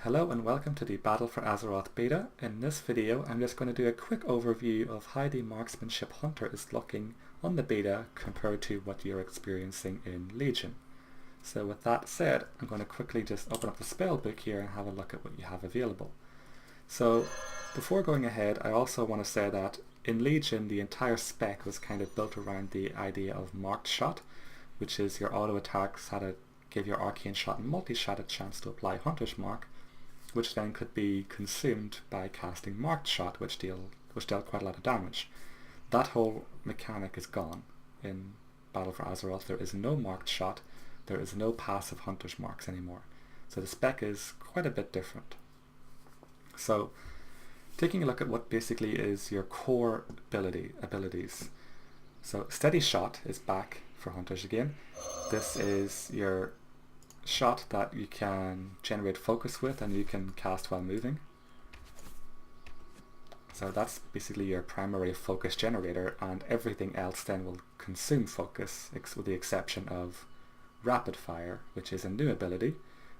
Hello and welcome to the Battle for Azeroth beta. In this video I'm just going to do a quick overview of how the Marksmanship Hunter is looking on the beta compared to what you're experiencing in Legion. So with that said, I'm going to quickly just open up the spell book here and have a look at what you have available. So before going ahead, I also want to say that in Legion the entire spec was kind of built around the idea of marked shot, which is your auto attacks had to give your arcane shot and multi-shot a chance to apply Hunter's Mark, which then could be consumed by casting Marked Shot, which dealt quite a lot of damage. That whole mechanic is gone in Battle for Azeroth. There is no Marked Shot, there is no passive Hunter's Marks anymore. So the spec is quite a bit different. So taking a look at what basically is your core abilities. So Steady Shot is back for Hunters again. This is your shot that you can generate focus with and you can cast while moving. So that's basically your primary focus generator, and everything else then will consume focus with the exception of Rapid Fire, which is a new ability.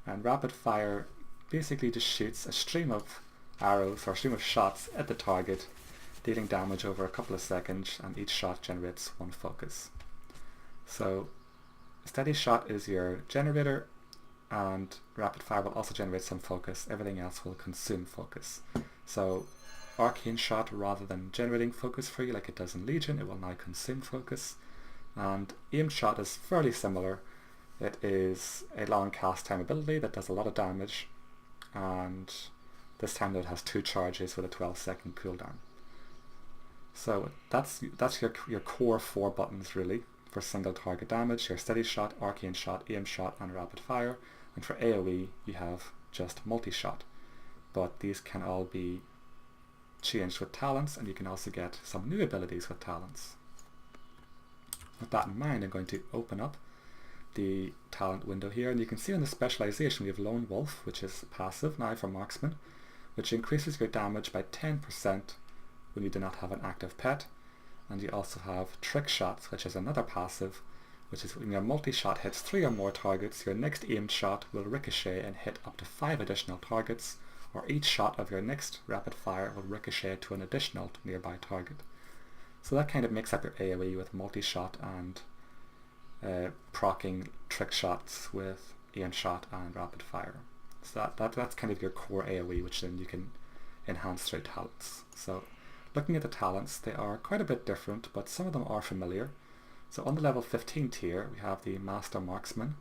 And Rapid Fire basically just shoots a stream of arrows or a stream of shots at the target, dealing damage over a couple of seconds, and each shot generates one focus. So Steady Shot is your generator, and Rapid Fire will also generate some focus. Everything else will consume focus. So Arcane Shot, rather than generating focus for you like it does in Legion, it will now consume focus. And Aim Shot is fairly similar. It is a long cast time ability that does a lot of damage, and this time it has 2 charges with a 12-second cooldown. So that's your core 4 buttons really for single target damage: your Steady Shot, Arcane Shot, Aim Shot and Rapid Fire. And for AoE you have just Multi-Shot, but these can all be changed with talents, and you can also get some new abilities with talents. With that in mind, I'm going to open up the talent window here, and you can see in the specialization we have Lone Wolf, which is passive now for Marksman, which increases your damage by 10% when you do not have an active pet. And you also have Trick Shots, which is another passive, which is when your multi-shot hits 3 or more targets, your next aimed shot will ricochet and hit up to 5 additional targets, or each shot of your next Rapid Fire will ricochet to an additional nearby target. So that kind of makes up your AoE with multi-shot and proccing Trick Shots with Aim Shot and Rapid Fire. So that's kind of your core AoE, which then you can enhance through talents. So looking at the talents, they are quite a bit different, but some of them are familiar. So on the level 15 tier, we have the Master Marksman,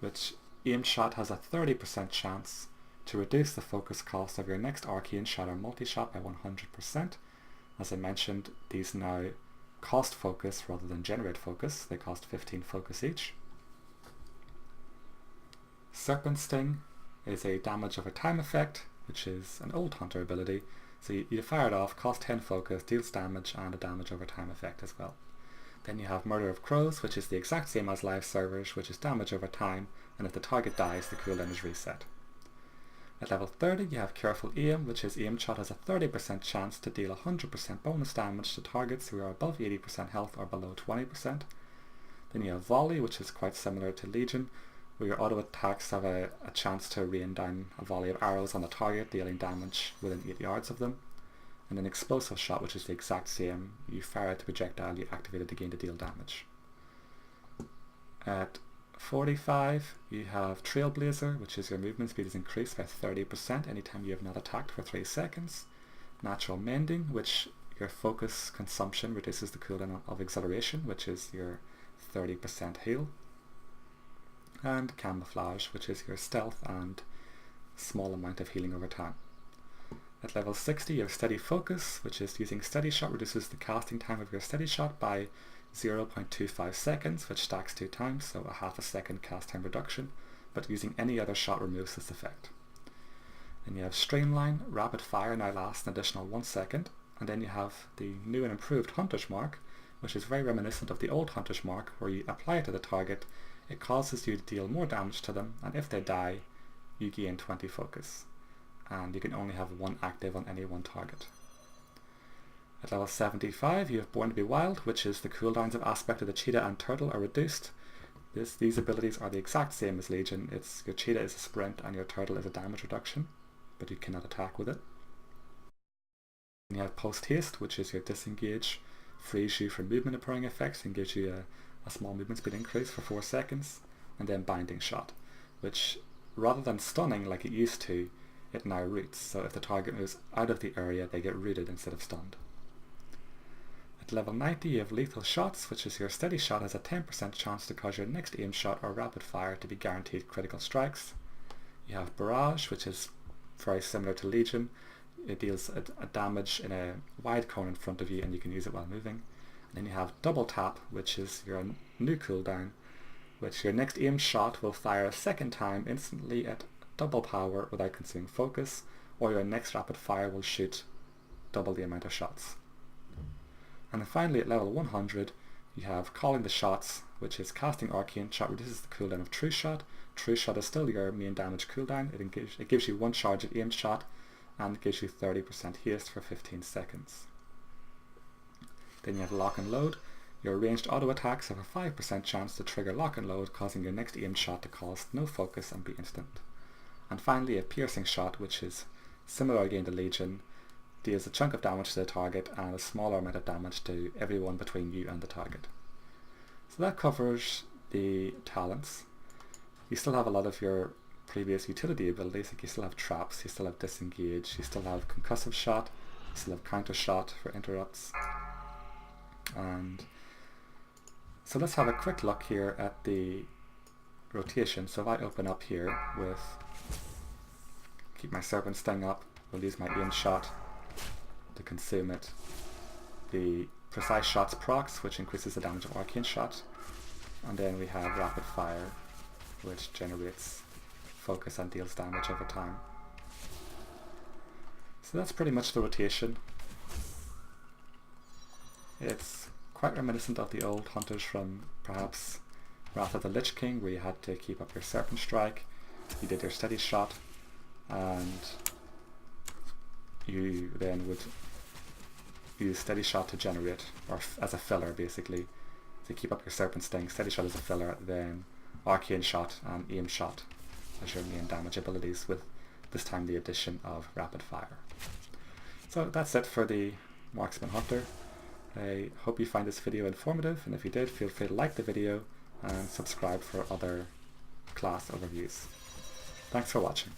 which Aim Shot has a 30% chance to reduce the focus cost of your next Arcane Shot or Multi-Shot by 100%. As I mentioned, these now cost focus rather than generate focus. They cost 15 focus each. Serpent Sting is a damage over time effect, which is an old Hunter ability. So you fire it off, cost 10 focus, deals damage, and a damage over time effect as well. Then you have Murder of Crows, which is the exact same as Live Servers, which is damage over time, and if the target dies, the cooldown is reset. At level 30 you have Careful Aim, which is Aim Shot has a 30% chance to deal 100% bonus damage to targets who are above 80% health or below 20%. Then you have Volley, which is quite similar to Legion, where your auto attacks have a chance to rain down a volley of arrows on the target, dealing damage within 8 yards of them. And then Explosive Shot, which is the exact same. You fire out the projectile, you activate it again to deal damage. At 45 you have Trailblazer, which is your movement speed is increased by 30% anytime you have not attacked for 3 seconds. Natural Mending, which your focus consumption reduces the cooldown of Exhilaration, which is your 30% heal. And Camouflage, which is your stealth and small amount of healing over time. At level 60 you have Steady Focus, which is using Steady Shot reduces the casting time of your Steady Shot by 0.25 seconds, which stacks 2 times, so a half a second cast time reduction, but using any other shot removes this effect. And you have Streamline. Rapid Fire now lasts an additional 1 second, and then you have the new and improved Hunter's Mark, which is very reminiscent of the old Hunter's Mark, where you apply it to the target, it causes you to deal more damage to them, and if they die, you gain 20 focus. And you can only have 1 active on any one target. At level 75 you have Born to be Wild, which is the cooldowns of Aspect of the Cheetah and Turtle are reduced. These abilities are the exact same as Legion. Your Cheetah is a sprint and your Turtle is a damage reduction. but you cannot attack with it. And you have Post Haste, which is your disengage, frees you from movement occurring effects and gives you a small movement speed increase for 4 seconds. And then Binding Shot, which rather than stunning like it used to, it now roots. So if the target moves out of the area, they get rooted instead of stunned. At level 90 you have Lethal Shots, which is your steady shot has a 10% chance to cause your next aim shot or rapid fire to be guaranteed critical strikes. You have Barrage, which is very similar to Legion. It deals a damage in a wide cone in front of you and you can use it while moving. And then you have Double Tap, which is your new cooldown, which your next aimed shot will fire a second time instantly at double power without consuming focus, or your next rapid fire will shoot double the amount of shots. And then finally at level 100 you have Calling the Shots, which is casting Arcane Shot reduces the cooldown of True Shot. True Shot is still your main damage cooldown. It gives you one charge at aimed shot and it gives you 30% haste for 15 seconds. Then you have Lock and Load. Your ranged auto attacks have a 5% chance to trigger Lock and Load, causing your next aimed shot to cost no focus and be instant. And finally a Piercing Shot, which is similar again to Legion, deals a chunk of damage to the target and a smaller amount of damage to everyone between you and the target. So that covers the talents. You still have a lot of your previous utility abilities, like you still have Traps, you still have Disengage, you still have Concussive Shot, you still have Counter Shot for interrupts. And so let's have a quick look here at the rotation. So if I open up here with, keep my Serpent Sting up, we'll use my aim shot to consume it. The Precise Shots procs, which increases the damage of Arcane Shot. And then we have Rapid Fire, which generates focus and deals damage over time. So that's pretty much the rotation. It's quite reminiscent of the old hunters from perhaps Wrath of the Lich King, where you had to keep up your Serpent Strike, you did your Steady Shot, and you then would use Steady Shot to generate, or as a filler basically, to keep up your Serpent Sting. Steady Shot as a filler, then Arcane Shot and Aim Shot as your main damage abilities, with this time the addition of Rapid Fire. So that's it for the Marksman Hunter. I hope you find this video informative, and if you did, feel free to like the video and subscribe for other class overviews. Thanks for watching.